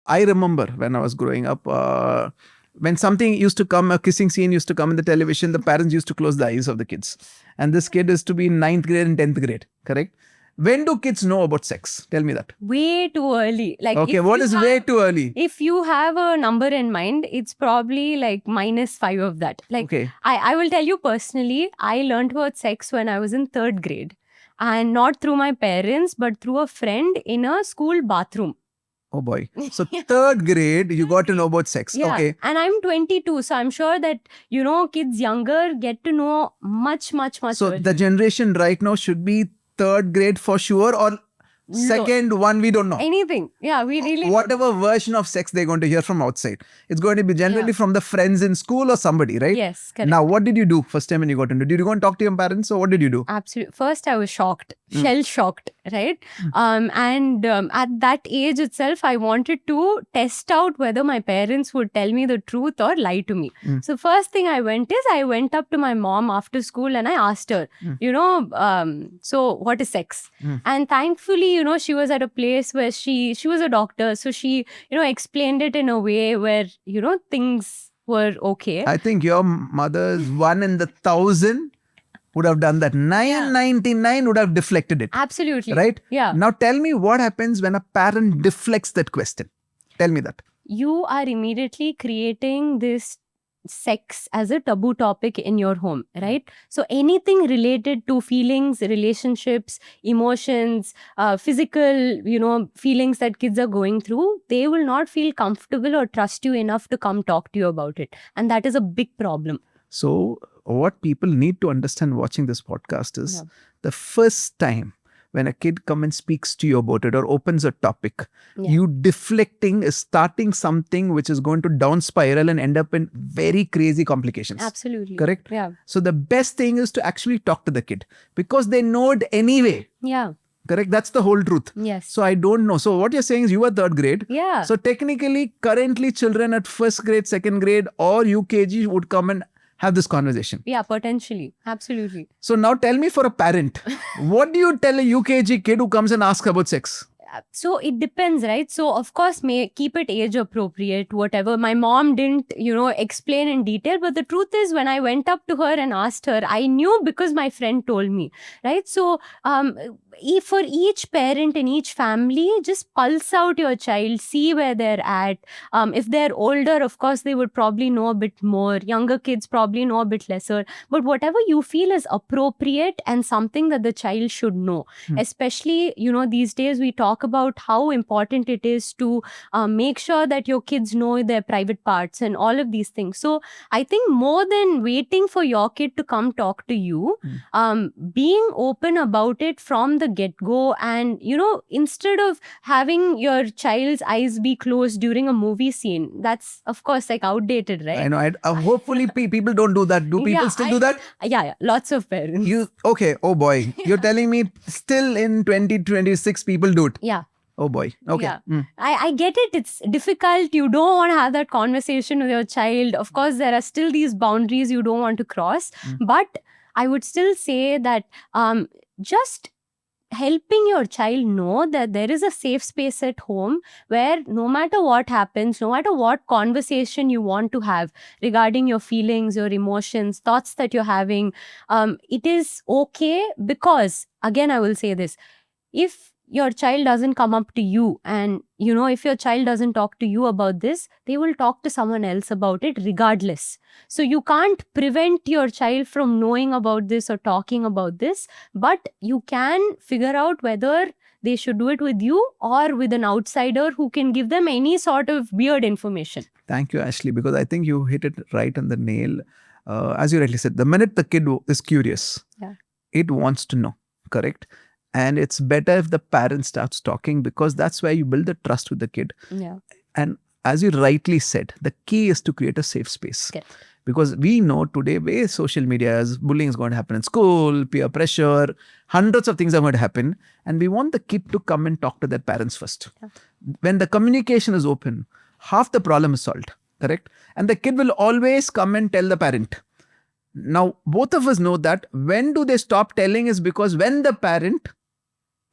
I remember when I was growing up, when something used to come, a kissing scene used to come in the television, the parents used to close the eyes of the kids. And this kid is to be in 9th grade and 10th grade, correct? When do kids know about sex? Tell me that. Way too early. Like, Okay, if what you is have- way too early? If you have a number in mind, it's probably like -5 of that. Like, Okay. I will tell you personally, I learned about sex when I was in 3rd grade. And not through my parents, but through a friend in a school bathroom. Oh boy. So 3rd grade, you got to know about sex. Yeah. Okay. And I'm 22, so I'm sure that, kids younger get to know much So earlier. the generation right now should be 3rd grade for sure, or second one, we don't know. Anything. Yeah, we really. Whatever version of sex they're going to hear from outside. It's going to be generally from the friends in school or somebody, right? Yes, correct. Now, what did you do first time when you got into? Did you go and talk to your parents, or what did you do? Absolutely. First, I was shocked, shell shocked, right? At that age itself, I wanted to test out whether my parents would tell me the truth or lie to me. So first thing I went up to my mom after school and I asked her, so what is sex? And thankfully, she was at a place where she was a doctor, so she, explained it in a way where, things were okay. I think your mother's 1 in 1,000 would have done that. 999 would have deflected it. Absolutely. Right? Yeah. Now tell me what happens when a parent deflects that question. Tell me that. You are immediately creating this sex as a taboo topic in your home, right? So anything related to feelings, relationships, emotions, physical, feelings that kids are going through, they will not feel comfortable or trust you enough to come talk to you about it. And that is a big problem. So what people need to understand watching this podcast is the first time when a kid comes and speaks to you about it or opens a topic, you deflecting is starting something which is going to down spiral and end up in very crazy complications. Absolutely. Correct? Yeah. So the best thing is to actually talk to the kid because they know it anyway. Yeah. Correct? That's the whole truth. Yes. So I don't know. So what you're saying is you were 3rd grade. Yeah. So technically, currently children at 1st grade, 2nd grade or UKG would come and have this conversation. Yeah, potentially. Absolutely. So now tell me, for a parent, what do you tell a UKG kid who comes and asks about sex? So it depends, right? So of course, may keep it age appropriate, whatever. My mom didn't, explain in detail. But the truth is, when I went up to her and asked her, I knew because my friend told me, right? So for each parent in each family, just pulse out your child, see where they're at. If they're older, of course, they would probably know a bit more. Younger kids probably know a bit lesser. But whatever you feel is appropriate and something that the child should know. Especially, these days we talk about how important it is to make sure that your kids know their private parts and all of these things. So I think more than waiting for your kid to come talk to you, being open about it from the get-go, and instead of having your child's eyes be closed during a movie scene, that's of course like outdated, right? I know. Hopefully people don't do that. Do people still do that? Yeah, lots of parents. Okay, oh boy, you're telling me still in 2026 people do it? Yeah. Oh boy. Okay. Yeah. I get it. It's difficult. You don't want to have that conversation with your child. Of course, there are still these boundaries you don't want to cross. But I would still say that just helping your child know that there is a safe space at home where no matter what happens, no matter what conversation you want to have regarding your feelings, your emotions, thoughts that you're having, it is okay. Because again, I will say this, if your child doesn't come up to you and, if your child doesn't talk to you about this, they will talk to someone else about it regardless. So you can't prevent your child from knowing about this or talking about this, but you can figure out whether they should do it with you or with an outsider who can give them any sort of weird information. Thank you, Ashley, because I think you hit it right on the nail. As you rightly said, the minute the kid is curious, it wants to know, correct? And it's better if the parent starts talking because that's where you build the trust with the kid. Yeah. And as you rightly said, the key is to create a safe space. Okay. Because we know today where social media is, bullying is going to happen in school, peer pressure, hundreds of things are going to happen. And we want the kid to come and talk to their parents first. Yeah. When the communication is open, half the problem is solved, correct? And the kid will always come and tell the parent. Now, both of us know that when do they stop telling is because when the parent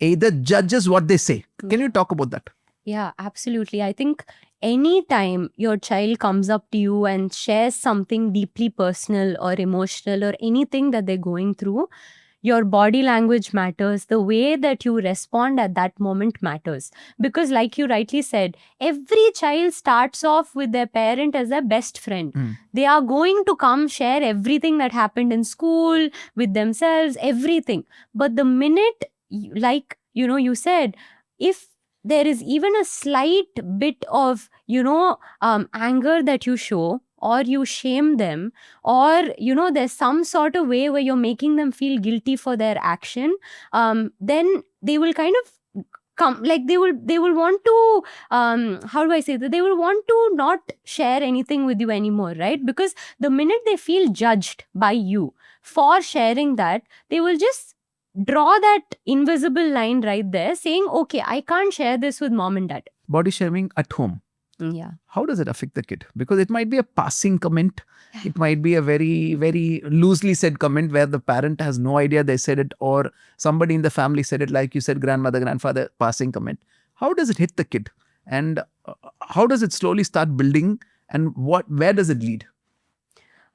either judges what they say. Can you talk about that? Yeah, absolutely. I think anytime your child comes up to you and shares something deeply personal or emotional or anything that they're going through, your body language matters. The way that you respond at that moment matters. Because, like you rightly said, every child starts off with their parent as their best friend. Mm. They are going to come share everything that happened in school, with themselves, everything. But the minute, like, you said, if there is even a slight bit of, anger that you show, or you shame them, or there's some sort of way where you're making them feel guilty for their action, then they will kind of come, like they will want to, how do I say that, they will want to not share anything with you anymore, right? Because the minute they feel judged by you for sharing that, they will just draw that invisible line right there saying, okay, I can't share this with mom and dad. Body shaming at home. Yeah. How does it affect the kid? Because it might be a passing comment. It might be a very, very loosely said comment where the parent has no idea they said it, or somebody in the family said it, like you said, grandmother, grandfather, passing comment. How does it hit the kid? And how does it slowly start building? And where does it lead?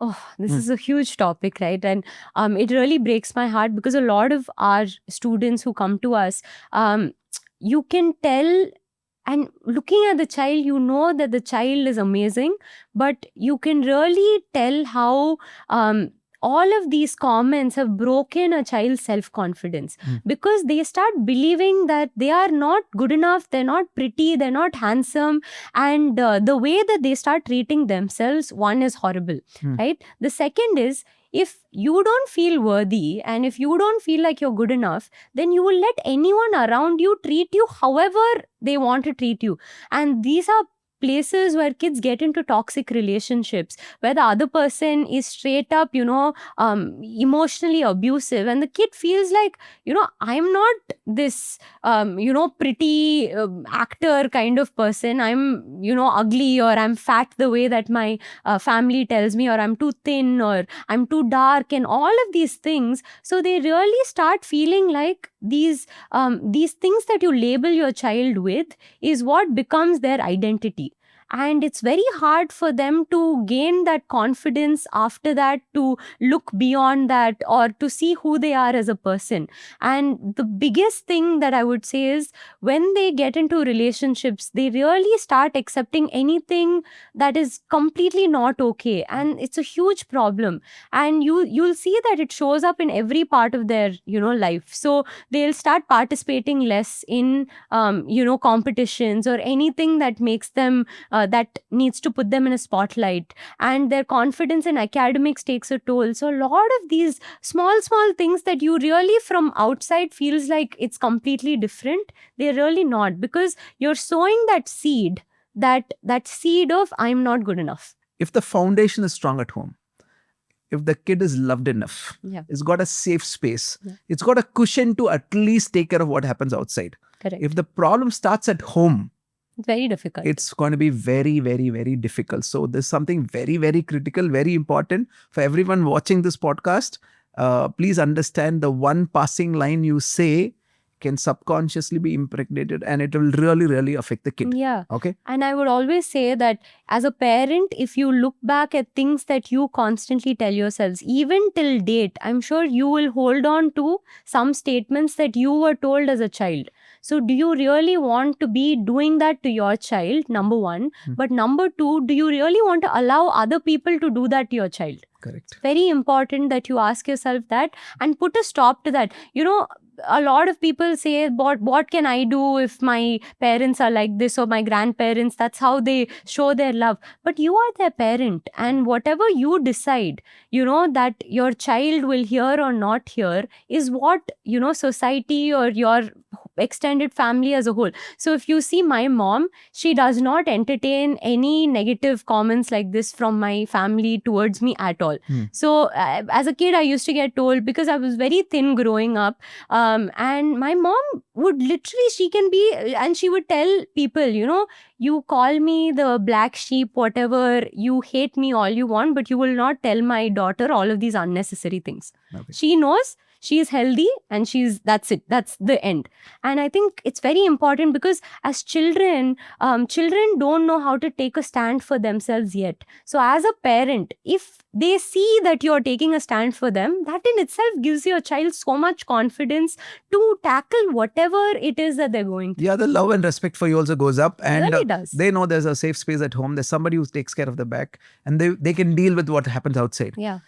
Oh, this is a huge topic, right? And it really breaks my heart because a lot of our students who come to us, you can tell, and looking at the child, you know that the child is amazing, but you can really tell how all of these comments have broken a child's self-confidence, because they start believing that they are not good enough, they're not pretty, they're not handsome, and the way that they start treating themselves, one is horrible, right? The second is, if you don't feel worthy and if you don't feel like you're good enough, then you will let anyone around you treat you however they want to treat you. And these are places where kids get into toxic relationships, where the other person is straight up, emotionally abusive, and the kid feels like, I'm not this, pretty actor kind of person. I'm, ugly, or I'm fat the way that my family tells me, or I'm too thin, or I'm too dark, and all of these things. So they really start feeling like these things that you label your child with is what becomes their identity. And it's very hard for them to gain that confidence after that, to look beyond that, or to see who they are as a person. And the biggest thing that I would say is, when they get into relationships, they really start accepting anything that is completely not okay. And it's a huge problem. And you'll see that it shows up in every part of their, life. So they'll start participating less in, competitions or anything that makes them that needs to put them in a spotlight, and their confidence in academics takes a toll. So a lot of these small things that you really from outside feels like it's completely different, they're really not, because you're sowing that seed, that seed of I'm not good enough. If the foundation is strong at home, if the kid is loved enough, Yeah. it's got a safe space, Yeah. it's got a cushion to at least take care of what happens outside. Correct. If the problem starts at home, It's very difficult. it's going to be very, very, very difficult. So there's something very, very critical, very important for everyone watching this podcast. Please understand, the one passing line you say can subconsciously be impregnated, and it will really, really affect the kid. Yeah. Okay. And I would always say that as a parent, if you look back at things that you constantly tell yourselves, even till date, I'm sure you will hold on to some statements that you were told as a child. So do you really want to be doing that to your child? Number one. But number two, do you really want to allow other people to do that to your child? Correct. Very important that you ask yourself that and put a stop to that. A lot of people say, what can I do if my parents are like this, or my grandparents, that's how they show their love. But you are their parent, and whatever you decide, that your child will hear or not hear is what, society or your extended family as a whole. So if you see my mom, she does not entertain any negative comments like this from my family towards me at all. So as a kid, I used to get told, because I was very thin growing up, and my mom would literally, she can be, and she would tell people, you call me the black sheep, whatever, you hate me all you want, but you will not tell my daughter all of these unnecessary things. Okay. She knows she's healthy and that's it, that's the end. And I think it's very important because as children, children don't know how to take a stand for themselves yet. So as a parent, if they see that you're taking a stand for them, that in itself gives your child so much confidence to tackle whatever it is that they're going through. Yeah, the love and respect for you also goes up, and Really does. they know there's a safe space at home. There's somebody who takes care of the back, and they can deal with what happens outside. Yeah.